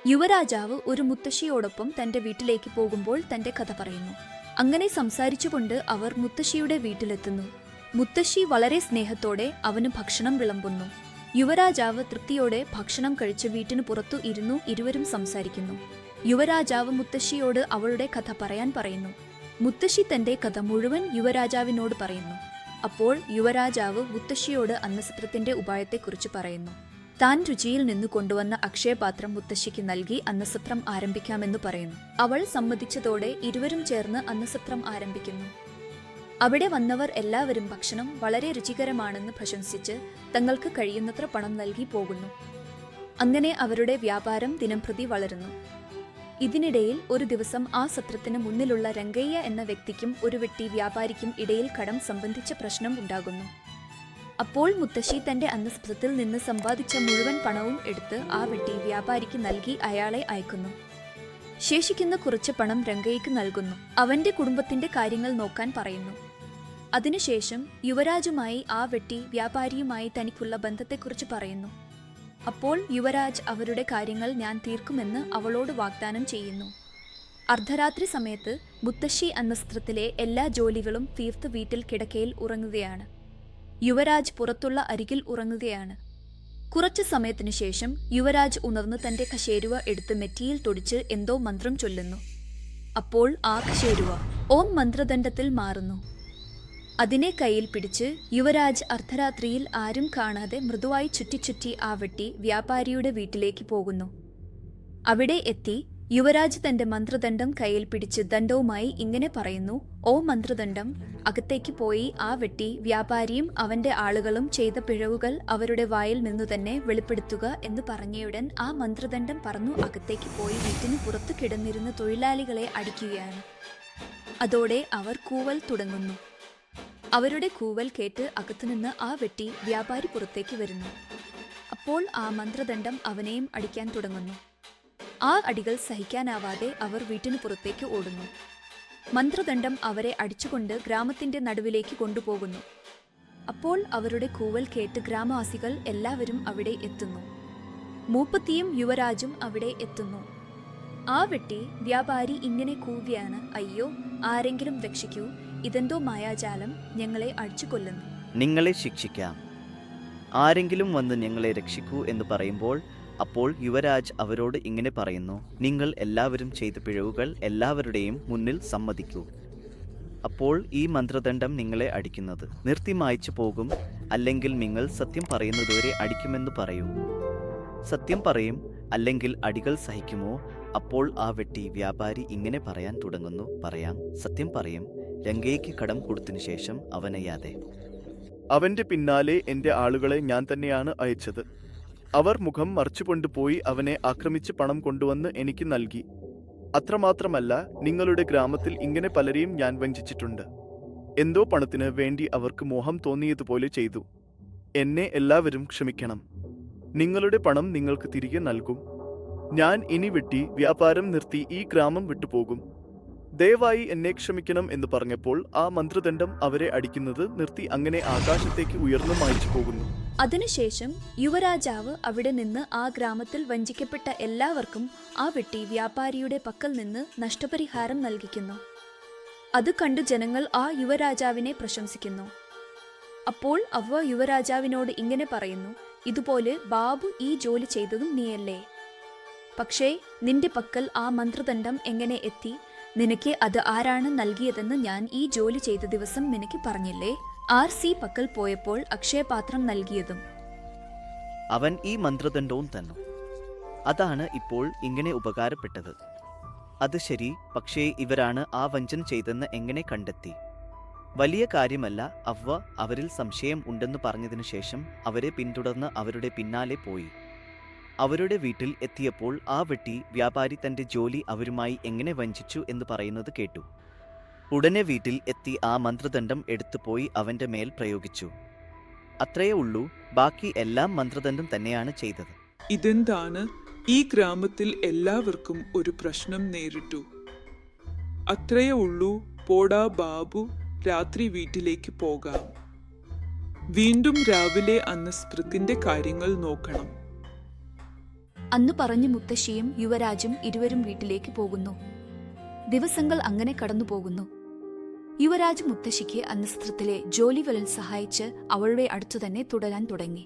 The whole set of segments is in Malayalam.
യുവരാജാവ് ഒരു മുത്തശ്ശിയോടൊപ്പം തന്റെ വീട്ടിലേക്ക് പോകുമ്പോൾ തന്റെ കഥ പറയുന്നു. അങ്ങനെ സംസാരിച്ചുകൊണ്ട് അവർ മുത്തശ്ശിയുടെ വീട്ടിലെത്തുന്നു. മുത്തശ്ശി വളരെ സ്നേഹത്തോടെ അവന് ഭക്ഷണം വിളമ്പുന്നു. യുവരാജാവ് തൃപ്തിയോടെ ഭക്ഷണം കഴിച്ച് വീട്ടിനു പുറത്തു ഇരുന്നു ഇരുവരും സംസാരിക്കുന്നു. യുവരാജാവ് മുത്തശ്ശിയോട് അവളുടെ കഥ പറയാൻ പറയുന്നു. മുത്തശ്ശി തന്റെ കഥ മുഴുവൻ യുവരാജാവിനോട് പറയുന്നു. അപ്പോൾ യുവരാജാവ് മുത്തശ്ശിയോട് അന്നസത്രത്തിന്റെ ഉപായത്തെക്കുറിച്ച് പറയുന്നു. താൻ രുചിയിൽ നിന്ന് കൊണ്ടുവന്ന അക്ഷയപാത്രം മുത്തശ്ശിക്ക് നൽകി അന്നസത്രം ആരംഭിക്കാമെന്ന് പറയുന്നു. അവൾ സമ്മതിച്ചതോടെ ഇരുവരും ചേർന്ന് അന്നസത്രം ആരംഭിക്കുന്നു. അവിടെ വന്നവർ എല്ലാവരും ഭക്ഷണം വളരെ രുചികരമാണെന്ന് പ്രശംസിച്ച് തങ്ങൾക്ക് കഴിയുന്നത്ര പണം നൽകി പോകുന്നു. അങ്ങനെ അവരുടെ വ്യാപാരം ദിനംപ്രതി വളരുന്നു. ഇതിനിടയിൽ ഒരു ദിവസം ആ സത്രത്തിന് മുന്നിലുള്ള രംഗയ്യ എന്ന വ്യക്തിക്കും ഒരു വെട്ടി വ്യാപാരിക്കും ഇടയിൽ കടം സംബന്ധിച്ച പ്രശ്നം ഉണ്ടാകുന്നു. അപ്പോൾ മുത്തശ്ശി തന്റെ അന്നസത്രത്തിൽ നിന്ന് സമ്പാദിച്ച മുഴുവൻ പണവും എടുത്ത് ആ വെട്ടി വ്യാപാരിക്ക് നൽകി അയാളെ അയക്കുന്നു. ശേഷിക്കുന്ന കുറച്ച് പണം രംഗയ്യക്ക് നൽകുന്നു. അവന്റെ കുടുംബത്തിന്റെ കാര്യങ്ങൾ നോക്കാൻ പറയുന്നു. അതിനുശേഷം യുവരാജുമായി ആ വെട്ടി വ്യാപാരിയുമായി തനിക്കുള്ള ബന്ധത്തെക്കുറിച്ച് പറയുന്നു. അപ്പോൾ യുവരാജ് അവരുടെ കാര്യങ്ങൾ ഞാൻ തീർക്കുമെന്ന് അവളോട് വാഗ്ദാനം ചെയ്യുന്നു. അർദ്ധരാത്രി സമയത്ത് മുത്തശ്ശി അന്നസത്രത്തിലെ എല്ലാ ജോലികളും തീർത്ത് വീട്ടിൽ കിടക്കയിൽ ഉറങ്ങുകയാണ്. യുവരാജ് പുറത്തുള്ള അരികിൽ ഉറങ്ങുകയാണ്. കുറച്ചു സമയത്തിനു ശേഷം യുവരാജ് ഉണർന്ന് തന്റെ കശേരുവ എടുത്ത് നെറ്റിയിൽ തൊടിച്ച് എന്തോ മന്ത്രം ചൊല്ലുന്നു. അപ്പോൾ ആ കശേരുവ ഓം മന്ത്രദണ്ഡത്തിൽ മാറുന്നു. അതിനെ കയ്യിൽ പിടിച്ച് യുവരാജ് അർദ്ധരാത്രിയിൽ ആരും കാണാതെ മൃദുവായി ചുറ്റി ആ വെട്ടി വ്യാപാരിയുടെ വീട്ടിലേക്ക് പോകുന്നു. അവിടെ എത്തി യുവരാജ് തന്റെ മന്ത്രദണ്ഡം കയ്യിൽ പിടിച്ച് ദണ്ഡവുമായി ഇങ്ങനെ പറയുന്നു. ഓ മന്ത്രദണ്ഡം, അകത്തേക്ക് പോയി ആ വെട്ടി വ്യാപാരിയും അവന്റെ ആളുകളും ചെയ്ത പിഴവുകൾ അവരുടെ വായിൽ നിന്നു തന്നെ വെളിപ്പെടുത്തുക എന്ന് പറഞ്ഞയുടൻ ആ മന്ത്രദണ്ഡം പറന്നു അകത്തേക്ക് പോയി വീട്ടിന് പുറത്തു കിടന്നിരുന്ന തൊഴിലാളികളെ അടിക്കുകയാണ്. അതോടെ അവർ കൂവൽ തുടങ്ങുന്നു. അവരുടെ കൂവൽ കേട്ട് അകത്തുനിന്ന് ആ വെട്ടി വ്യാപാരി പുറത്തേക്ക് വരുന്നു. അപ്പോൾ ആ മന്ത്രദണ്ഡം അവനെയും അടിക്കാൻ തുടങ്ങുന്നു. ആ അടികൾ സഹിക്കാനാവാതെ അവർ വീട്ടിന് പുറത്തേക്ക് ഓടുന്നു. മന്ത്രദണ്ഡം അവരെ അടിച്ചുകൊണ്ട് ഗ്രാമത്തിന്റെ നടുവിലേക്ക് കൊണ്ടുപോകുന്നു. അപ്പോൾ അവരുടെ കൂവൽ കേട്ട് ഗ്രാമവാസികൾ എല്ലാവരും അവിടെ എത്തുന്നു. മൂപ്പത്തിയും യുവരാജും അവിടെ എത്തുന്നു. ആ വെട്ടി വ്യാപാരി ഇങ്ങനെ കൂവിയാണ്, അയ്യോ, ആരെങ്കിലും രക്ഷിക്കൂ, ഇതെന്തോ മായാജാലം, ഞങ്ങളെ അടിച്ചു കൊല്ലുന്നു. നിങ്ങളെ ശിക്ഷിക്കാം, ആരെങ്കിലും വന്ന് ഞങ്ങളെ രക്ഷിക്കൂ എന്ന് പറയുമ്പോൾ അപ്പോൾ യുവരാജ് അവരോട് ഇങ്ങനെ പറയുന്നു. നിങ്ങൾ എല്ലാവരും ചെയ്ത പിഴവുകൾ എല്ലാവരുടെയും മുന്നിൽ സമ്മതിക്കൂ. അപ്പോൾ ഈ മന്ത്രദണ്ഡം നിങ്ങളെ അടിക്കുന്നത് നിർത്തി മായ്ച്ചു പോകും, അല്ലെങ്കിൽ നിങ്ങൾ സത്യം പറയുന്നതുവരെ അടിക്കുമെന്ന് പറയൂ. സത്യം പറയും, അല്ലെങ്കിൽ അടികൾ സഹിക്കുമോ? അപ്പോൾ ആ വെട്ടി വ്യാപാരി ഇങ്ങനെ പറയാൻ തുടങ്ങുന്നു. പറയാം, സത്യം പറയും, രംഗയ്ക്ക് കടം കൊടുത്തതിനു ശേഷം അവനയാതെ. അവന്റെ പിന്നാലെ എന്റെ ആളുകളെ ഞാൻ തന്നെയാണ് അയച്ചത്. അവർ മുഖം മറച്ചുകൊണ്ടുപോയി അവനെ ആക്രമിച്ച് പണം കൊണ്ടുവന്ന് എനിക്ക് നൽകി. അത്രമാത്രമല്ല, നിങ്ങളുടെ ഗ്രാമത്തിൽ ഇങ്ങനെ പലരെയും ഞാൻ വഞ്ചിച്ചിട്ടുണ്ട്. എന്തോ പണത്തിന് വേണ്ടി അവർക്ക് മോഹം തോന്നിയതുപോലെ ചെയ്തു. എന്നെ എല്ലാവരും ക്ഷമിക്കണം. നിങ്ങളുടെ പണം നിങ്ങൾക്ക് തിരികെ നൽകും. ഞാൻ ഇനി വെട്ടി വ്യാപാരം നിർത്തി ഈ ഗ്രാമം വിട്ടുപോകും. ദയവായി എന്നെ ക്ഷമിക്കണം എന്ന് പറഞ്ഞപ്പോൾ ആ മന്ത്രദണ്ഡം അവരെ അടിക്കുന്നത് നിർത്തി അങ്ങനെ ആകാശത്തേക്ക് ഉയർന്നു മായ്ച്ചു പോകുന്നു. അതിനുശേഷം യുവരാജാവ് അവിടെ നിന്ന് ആ ഗ്രാമത്തിൽ വഞ്ചിക്കപ്പെട്ട എല്ലാവർക്കും ആ വെട്ടി വ്യാപാരിയുടെ പക്കൽ നിന്ന് നഷ്ടപരിഹാരം നൽകിക്കുന്നു. അത് കണ്ടു ജനങ്ങൾ ആ യുവരാജാവിനെ പ്രശംസിക്കുന്നു. അപ്പോൾ അവ യുവരാജാവിനോട് ഇങ്ങനെ പറയുന്നു, ഇതുപോലെ ബാബു ഈ ജോലി ചെയ്തതും നീയല്ലേ? പക്ഷേ നിന്റെ പക്കൽ ആ മന്ത്രദണ്ഡം എങ്ങനെ എത്തി? നിനക്ക് അത് ആരാണ് നൽകിയതെന്ന് ഞാൻ ഈ ജോലി ചെയ്ത ദിവസം നിനക്ക് പറഞ്ഞില്ലേ? ആർ.സി. പക്കൽ പോയപ്പോൾ അക്ഷയപാത്രം നൽകിയതും അവൻ ഈ മന്ത്രദണ്ഡവും തന്നു. അതാണ് ഇപ്പോൾ ഇങ്ങനെ ഉപകാരപ്പെട്ടത്. അത് ശരി, പക്ഷേ ഇവരാണ് ആ വഞ്ചന ചെയ്തെന്ന് എങ്ങനെ കണ്ടെത്തി? വലിയ കാര്യമല്ല. അവ അവരിൽ സംശയം ഉണ്ടെന്ന് പറഞ്ഞതിനു ശേഷം അവരെ പിന്തുടർന്ന് അവരുടെ പിന്നാലെ പോയി. അവരുടെ വീട്ടിൽ എത്തിയപ്പോൾ ആ വെട്ടി വ്യാപാരി തന്റെ ജോലി അവരുമായി എങ്ങനെ വഞ്ചിച്ചു എന്ന് പറയുന്നത് കേട്ടു. ഉടനെ വീട്ടിൽ എത്തി ആ മന്ത്രദണ്ഡം എടുത്തുപോയി അവന്റെ മേൽ പ്രയോഗിച്ചു. അത്രയേ ഉള്ളൂ, ബാക്കി എല്ലാം മന്ത്രദണ്ഡം തന്നെയാണ് ചെയ്തത്. ഇതെന്താണ്? ഈ ഗ്രാമത്തിൽ എല്ലാവർക്കും ഒരു പ്രശ്നം നേരിട്ടു. അത്രയേ ഉള്ളൂ, പോടാ ബാബു, രാത്രി വീട്ടിലേക്ക് പോകാം. വീണ്ടും രാവിലെ അന്നസത്രത്തിന്റെ കാര്യങ്ങൾ നോക്കണം. അന്ന് പറഞ്ഞ് മുത്തശ്ശിയും യുവരാജും ഇരുവരും വീട്ടിലേക്ക് പോകുന്നു. ദിവസങ്ങൾ അങ്ങനെ കടന്നുപോകുന്നു. യുവരാജ് മുത്തശ്ശിക്ക് അന്നസ്ത്രത്തിലെ ജോലികളിൽ സഹായിച്ച് അവളുടെ അടുത്തുതന്നെ തുടരാൻ തുടങ്ങി.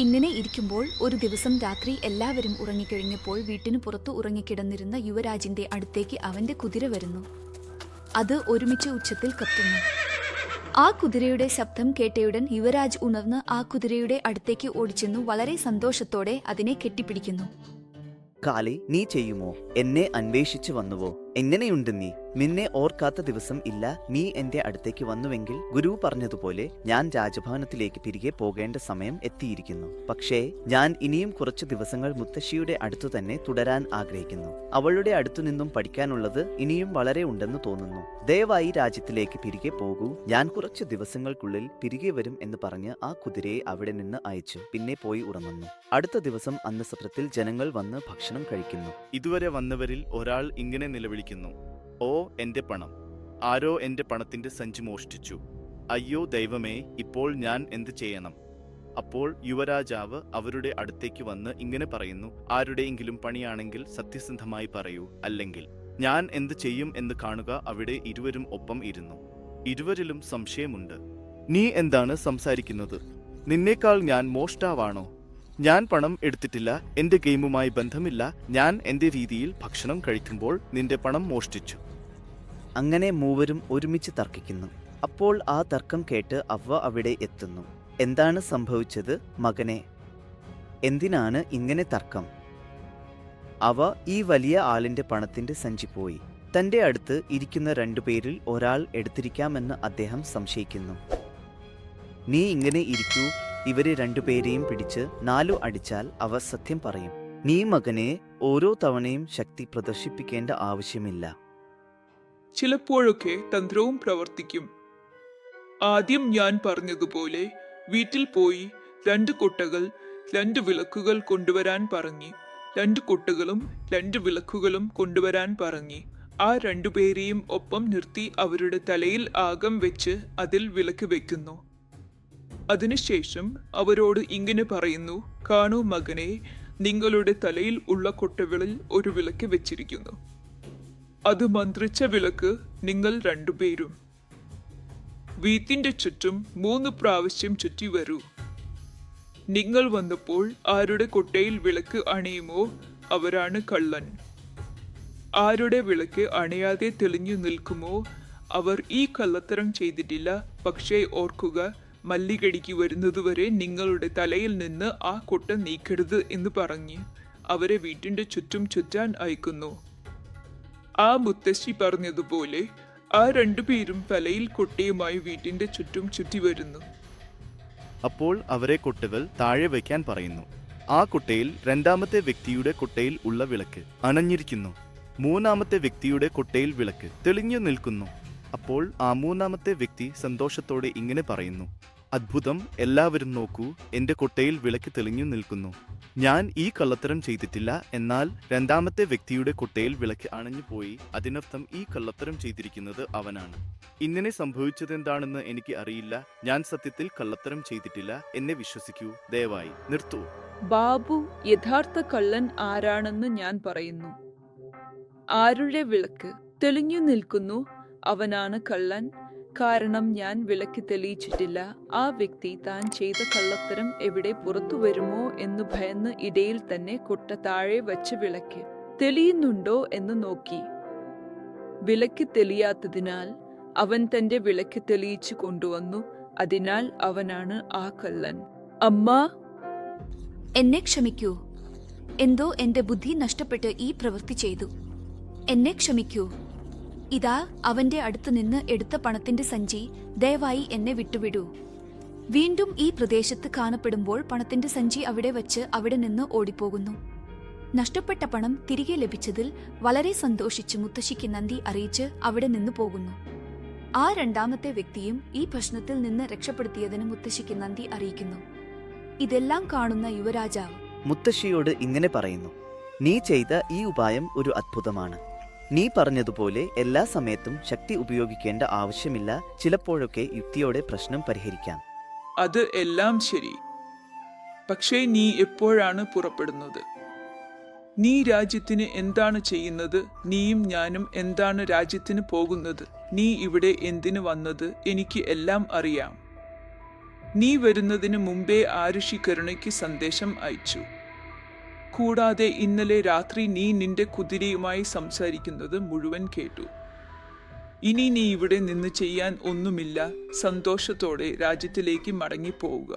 ഇങ്ങനെ ഇരിക്കുമ്പോൾ ഒരു ദിവസം രാത്രി എല്ലാവരും ഉറങ്ങിക്കഴിഞ്ഞപ്പോൾ വീട്ടിനു പുറത്തു ഉറങ്ങിക്കിടന്നിരുന്ന യുവരാജിന്റെ അടുത്തേക്ക് അവന്റെ കുതിര വരുന്നു. അത് ഒരുമിച്ച് ഉച്ചത്തിൽ കത്തുന്നു. ആ കുതിരയുടെ ശബ്ദം കേട്ടയുടൻ യുവരാജ് ഉണർന്ന് ആ കുതിരയുടെ അടുത്തേക്ക് ഓടിച്ചെന്നു വളരെ സന്തോഷത്തോടെ അതിനെ കെട്ടിപ്പിടിക്കുന്നു. കാലി, നീ ചെയ്യുമോ? എന്നെ അന്വേഷിച്ചു വന്നുവോ? എങ്ങനെയുണ്ട് നീ? നിന്നെ ഓർക്കാത്ത ദിവസം ഇല്ല. നീ എന്റെ അടുത്തേക്ക് വന്നുവെങ്കിൽ ഗുരു പറഞ്ഞതുപോലെ ഞാൻ രാജഭവനത്തിലേക്ക് തിരികെ പോകേണ്ട സമയം എത്തിയിരിക്കുന്നു. പക്ഷേ ഞാൻ ഇനിയും കുറച്ചു ദിവസങ്ങൾ മുത്തശ്ശിയുടെ അടുത്തു തന്നെ തുടരാൻ ആഗ്രഹിക്കുന്നു. അവളുടെ അടുത്തു നിന്നും പഠിക്കാനുള്ളത് ഇനിയും വളരെ ഉണ്ടെന്ന് തോന്നുന്നു. ദയവായി രാജ്യത്തിലേക്ക് തിരികെ പോകൂ. ഞാൻ കുറച്ചു ദിവസങ്ങൾക്കുള്ളിൽ തിരികെ വരും എന്ന് പറഞ്ഞ് ആ കുതിരയെ അവിടെ നിന്ന് അയച്ചു. പിന്നെ പോയി ഉറങ്ങുന്നു. അടുത്ത ദിവസം അന്ന് സത്രത്തിൽ ജനങ്ങൾ വന്ന് ഭക്ഷണം കഴിക്കുന്നു. ഇതുവരെ വന്നവരിൽ ഒരാൾ ഇങ്ങനെ നിലവിളിക്കുന്നു: ഓ എന്റെ പണം! ആരോ എന്റെ പണത്തിന്റെ സഞ്ചി മോഷ്ടിച്ചു. അയ്യോ ദൈവമേ, ഇപ്പോൾ ഞാൻ എന്ത് ചെയ്യണം? അപ്പോൾ യുവരാജാവ് അവരുടെ അടുത്തേക്ക് വന്ന് ഇങ്ങനെ പറയുന്നു: ആരുടെയെങ്കിലും പണിയാണെങ്കിൽ സത്യസന്ധമായി പറയൂ, അല്ലെങ്കിൽ ഞാൻ എന്ത് ചെയ്യും എന്ന് കാണുക. അവിടെ ഇരുവരും ഒപ്പം ഇരുന്നു. ഇരുവരിലും സംശയമുണ്ട്. നീ എന്താണ് സംസാരിക്കുന്നത്? നിന്നേക്കാൾ ഞാൻ മോഷ്ടാവാണോ? ഞാൻ പണം എടുത്തിട്ടില്ല. എന്റെ ഗെയിമുമായി ബന്ധമില്ല. ഞാൻ എന്റെ രീതിയിൽ ഭക്ഷണം കഴിക്കുമ്പോൾ നിന്റെ പണം മോഷ്ടിച്ചു. അങ്ങനെ മൂവരും ഒരുമിച്ച് തർക്കിക്കുന്നു. അപ്പോൾ ആ തർക്കം കേട്ട് അവ്വ അവിടെ എത്തുന്നു. എന്താണ് സംഭവിച്ചത് മകനെ? എന്തിനാണ് ഇങ്ങനെ തർക്കം? അവ ഈ വലിയ ആളിന്റെ പണത്തിന്റെ സഞ്ചി പോയി. തന്റെ അടുത്ത് ഇരിക്കുന്ന രണ്ടുപേരിൽ ഒരാൾ എടുത്തിരിക്കാമെന്ന് അദ്ദേഹം സംശയിക്കുന്നു. നീ ഇങ്ങനെ ഇരിക്കൂ. ഇവരെ രണ്ടുപേരെയും പിടിച്ച് 4 അടിച്ചാൽ അവ സത്യം പറയും. നീ മകനെ ഓരോ തവണയും ശക്തി പ്രദർശിപ്പിക്കേണ്ട ആവശ്യമില്ല. ചിലപ്പോഴൊക്കെ തന്ത്രവും പ്രവർത്തിക്കും. ആദ്യം ഞാൻ പറഞ്ഞതുപോലെ വീട്ടിൽ പോയി 2 കൊട്ടകൾ 2 വിളക്കുകൾ കൊണ്ടുവരാൻ പറഞ്ഞ് 2 കൊട്ടകളും 2 വിളക്കുകളും കൊണ്ടുവരാൻ പറഞ്ഞ് ആ രണ്ടുപേരെയും ഒപ്പം നിർത്തി അവരുടെ തലയിൽ ആകം വെച്ച് അതിൽ വിളക്ക് വെക്കുന്നു. അതിനുശേഷം അവരോട് ഇങ്ങനെ പറയുന്നു: കാണൂ മകനെ, നിങ്ങളുടെ തലയിൽ ഉള്ള കൊട്ടകളിൽ ഒരു വിളക്ക് വെച്ചിരിക്കുന്നു. അത് മന്ത്രിച്ച വിളക്ക് നിങ്ങൾ രണ്ടുപേരും വീട്ടിന്റെ ചുറ്റും 3 പ്രാവശ്യം ചുറ്റി വരൂ. നിങ്ങൾ വന്നപ്പോൾ ആരുടെ കൊട്ടയിൽ വിളക്ക് അണയുമോ അവരാണ് കള്ളൻ. ആരുടെ വിളക്ക് അണയാതെ തെളിഞ്ഞു നിൽക്കുമോ അവർ ഈ കള്ളത്തരം ചെയ്തിട്ടില്ല. പക്ഷേ ഓർക്കുക, മല്ലികടിക്ക് വരുന്നതുവരെ നിങ്ങളുടെ തലയിൽ നിന്ന് ആ കൊട്ട നീക്കരുത് എന്ന് പറഞ്ഞ് അവരെ വീട്ടിന്റെ ചുറ്റും ചുറ്റാൻ അയക്കുന്നു. ആ മുത്തശ്ശി പറഞ്ഞതുപോലെ ആ രണ്ടുപേരും തലയിൽ കൊട്ടയുമായി വീട്ടിന്റെ ചുറ്റും ചുറ്റി വരുന്നു. അപ്പോൾ അവരെ കൊട്ടകൾ താഴെ വയ്ക്കാൻ പറയുന്നു. ആ കൊട്ടയിൽ 2ാമത്തെ വ്യക്തിയുടെ കൊട്ടയിൽ ഉള്ള വിളക്ക് അണഞ്ഞിരിക്കുന്നു. 3ാമത്തെ വ്യക്തിയുടെ കൊട്ടയിൽ വിളക്ക് തെളിഞ്ഞു നിൽക്കുന്നു. അപ്പോൾ ആ 3ാമത്തെ വ്യക്തി സന്തോഷത്തോടെ ഇങ്ങനെ പറയുന്നു: അത്ഭുതം! എല്ലാവരും നോക്കൂ, എന്റെ കൊട്ടയിൽ വിളക്ക് തെളിഞ്ഞു നിൽക്കുന്നു. ഞാൻ ഈ കള്ളത്തരം ചെയ്തിട്ടില്ല. എന്നാൽ 2ാമത്തെ വ്യക്തിയുടെ കൊട്ടയിൽ വിളക്ക് അണഞ്ഞു പോയി. അതിനർത്ഥം ഈ കള്ളത്തരം ചെയ്തിരിക്കുന്നത് അവനാണ്. ഇങ്ങനെ സംഭവിച്ചതെന്താണെന്ന് എനിക്ക് അറിയില്ല. ഞാൻ സത്യത്തിൽ കള്ളത്തരം ചെയ്തിട്ടില്ല. എന്നെ വിശ്വസിക്കൂ. ദയവായി നിർത്തൂ. ബാബു, യഥാർത്ഥ കള്ളൻ ആരാണെന്ന് ഞാൻ പറയുന്നു. ആരുടെ വിളക്ക് തെളിഞ്ഞു നിൽക്കുന്നു അവനാണ് കള്ളൻ. കാരണം ഞാൻ വിളക്ക് തെളിയിച്ചിട്ടില്ല. ആ വ്യക്തി താൻ ചെയ്ത കള്ളത്തരം എവിടെ പുറത്തു വരുമോ എന്ന് ഭയന്ന് ഇടയിൽ തന്നെ കൊട്ട താഴെ വച്ച് വിളക്ക് തെളിയുന്നുണ്ടോ എന്ന് നോക്കി. വിളക്ക് തെളിയാത്തതിനാൽ അവൻ തന്റെ വിളക്ക് തെളിയിച്ചു കൊണ്ടുവന്നു. അതിനാൽ അവനാണ് ആ കള്ളൻ. അമ്മ, എന്നെ ക്ഷമിക്കൂ. എന്തോ എന്റെ ബുദ്ധി നഷ്ടപ്പെട്ട് ഈ പ്രവൃത്തി ചെയ്തു. എന്നെ ക്ഷമിക്കൂ. ഇതാ അവന്റെ അടുത്ത് നിന്ന് എടുത്ത പണത്തിന്റെ സഞ്ചി. ദയവായി എന്നെ വിട്ടുവിടൂ. വീണ്ടും ഈ പ്രദേശത്ത് കാണപ്പെടുമ്പോൾ പണത്തിന്റെ സഞ്ചി അവിടെ വച്ച് അവിടെ നിന്ന് ഓടിപ്പോകുന്നു. നഷ്ടപ്പെട്ട പണം തിരികെ ലഭിച്ചതിൽ വളരെ സന്തോഷിച്ച് മുത്തശ്ശിക്ക് നന്ദി അറിയിച്ച് അവിടെ നിന്ന് പോകുന്നു. ആ 2ാമത്തെ വ്യക്തിയും ഈ പ്രശ്നത്തിൽ നിന്ന് രക്ഷപ്പെടുത്തിയതിന് മുത്തശ്ശിക്ക് നന്ദി അറിയിക്കുന്നു. ഇതെല്ലാം കാണുന്ന യുവരാജാവ് മുത്തശ്ശിയോട് ഇങ്ങനെ പറയുന്നു: നീ ചെയ്ത ഈ ഉപായം ഒരു അത്ഭുതമാണ്. നീ പറഞ്ഞതുപോലെ എല്ലാ സമയത്തും ശക്തി ഉപയോഗിക്കേണ്ട ആവശ്യമില്ല. ചിലപ്പോഴൊക്കെ യുക്തിയോടെ പ്രശ്നം പരിഹരിക്കാം. അത് എല്ലാം ശരി. പക്ഷേ നീ എപ്പോഴാണ് പുറപ്പെടുന്നത്? നീ രാജ്യത്തിന് എന്താണ് ചെയ്യുന്നത്? നീയും ഞാനും എന്താണ് രാജ്യത്തിന് പോകുന്നത്? നീ ഇവിടെ എന്തിനു വന്നത്? എനിക്ക് എല്ലാം അറിയാം. നീ വരുന്നതിന് മുമ്പേ ആരുഷി കരുണയ്ക്ക് സന്ദേശം അയച്ചു. കൂടാതെ ഇന്നലെ രാത്രി നീ നിന്റെ കുതിരയുമായി സംസാരിക്കുന്നത് മുഴുവൻ കേട്ടു. ഇനി നീ ഇവിടെ നിന്ന് ചെയ്യാൻ ഒന്നുമില്ല. സന്തോഷത്തോടെ രാജ്യത്തിലേക്ക് മടങ്ങിപ്പോവുക.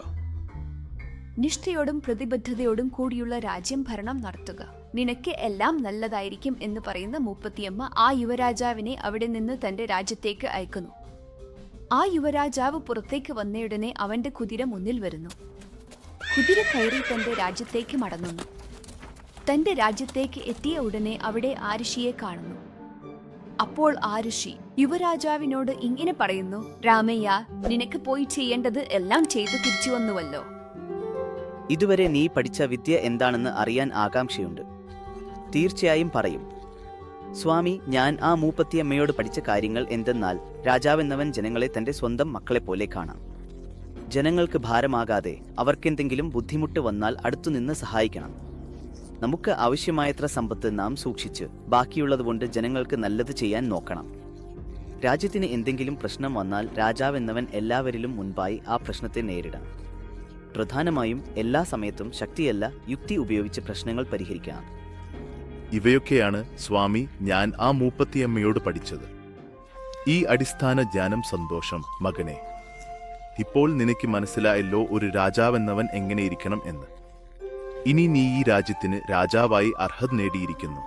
നിഷ്ഠയോടും പ്രതിബദ്ധതയോടും കൂടിയുള്ള രാജ്യം ഭരണം നടത്തുക. നിനക്ക് എല്ലാം നല്ലതായിരിക്കും എന്ന് പറയുന്ന മൂപ്പത്തിയമ്മ ആ യുവരാജാവിനെ അവിടെ നിന്ന് തന്റെ രാജ്യത്തേക്ക് അയക്കുന്നു. ആ യുവരാജാവ് പുറത്തേക്ക് വന്നയുടനെ അവന്റെ കുതിര മുന്നിൽ വരുന്നു. കുതിര കയറി തന്റെ രാജ്യത്തേക്ക് മടങ്ങുന്നു. തന്റെ രാജ്യത്തേക്ക് എത്തിയ ഉടനെ അവിടെ ആരുഷിയെ കാണുന്നു. അപ്പോൾ ആരുഷി യുവരാജാവിനോട് ഇങ്ങനെ പറയുന്നു: രാമയ്യ, നിനക്ക് പോയി ചെയ്യേണ്ടത് എല്ലാം ചെയ്തു തിരിച്ചു വന്നുവല്ലോ. ഇതുവരെ നീ പഠിച്ച വിദ്യ എന്താണെന്ന് അറിയാൻ ആകാംക്ഷയുണ്ട്. തീർച്ചയായും പറയും. സ്വാമി, ഞാൻ ആ മൂപ്പത്തിയമ്മയോട് പഠിച്ച കാര്യങ്ങൾ എന്തെന്നാൽ രാജാവെന്നവൻ ജനങ്ങളെ തന്റെ സ്വന്തം മക്കളെപ്പോലെ കാണാം. ജനങ്ങൾക്ക് ഭാരമാകാതെ അവർക്കെന്തെങ്കിലും ബുദ്ധിമുട്ട് വന്നാൽ അടുത്തുനിന്ന് സഹായിക്കണം. നമുക്ക് ആവശ്യമായത്ര സമ്പത്ത് നാം സൂക്ഷിച്ച് ബാക്കിയുള്ളതുകൊണ്ട് ജനങ്ങൾക്ക് നല്ലത് ചെയ്യാൻ നോക്കണം. രാജ്യത്തിന് എന്തെങ്കിലും പ്രശ്നം വന്നാൽ രാജാവെന്നവൻ എല്ലാവരിലും മുൻപായി ആ പ്രശ്നത്തെ നേരിടണം. പ്രധാനമായും എല്ലാ സമയത്തും ശക്തിയല്ല, യുക്തി ഉപയോഗിച്ച് പ്രശ്നങ്ങൾ പരിഹരിക്കണം. ഇവയൊക്കെയാണ് സ്വാമി ഞാൻ ആ മൂപ്പത്തിയമ്മയോട് പഠിച്ചത്. ഈ അടിസ്ഥാന ജ്ഞാനം സന്തോഷം മകനെ. ഇപ്പോൾ നിനക്ക് മനസ്സിലായല്ലോ ഒരു രാജാവെന്നവൻ എങ്ങനെയിരിക്കണം എന്ന്. ഇനി നീ ഈ രാജ്യത്തിന് രാജാവായി അർഹത നേടിയിരിക്കുന്നു.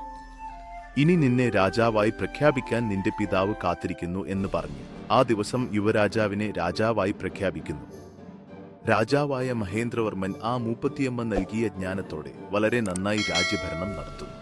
ഇനി നിന്നെ രാജാവായി പ്രഖ്യാപിക്കാൻ നിന്റെ പിതാവ് കാത്തിരിക്കുന്നു എന്ന് പറഞ്ഞു ആ ദിവസം യുവരാജാവിനെ രാജാവായി പ്രഖ്യാപിക്കുന്നു. രാജാവായ മഹേന്ദ്രവർമ്മൻ ആ മൂപ്പത്തിയമ്മ നൽകിയ ജ്ഞാനത്തോടെ വളരെ നന്നായി രാജ്യഭരണം നടത്തുന്നു.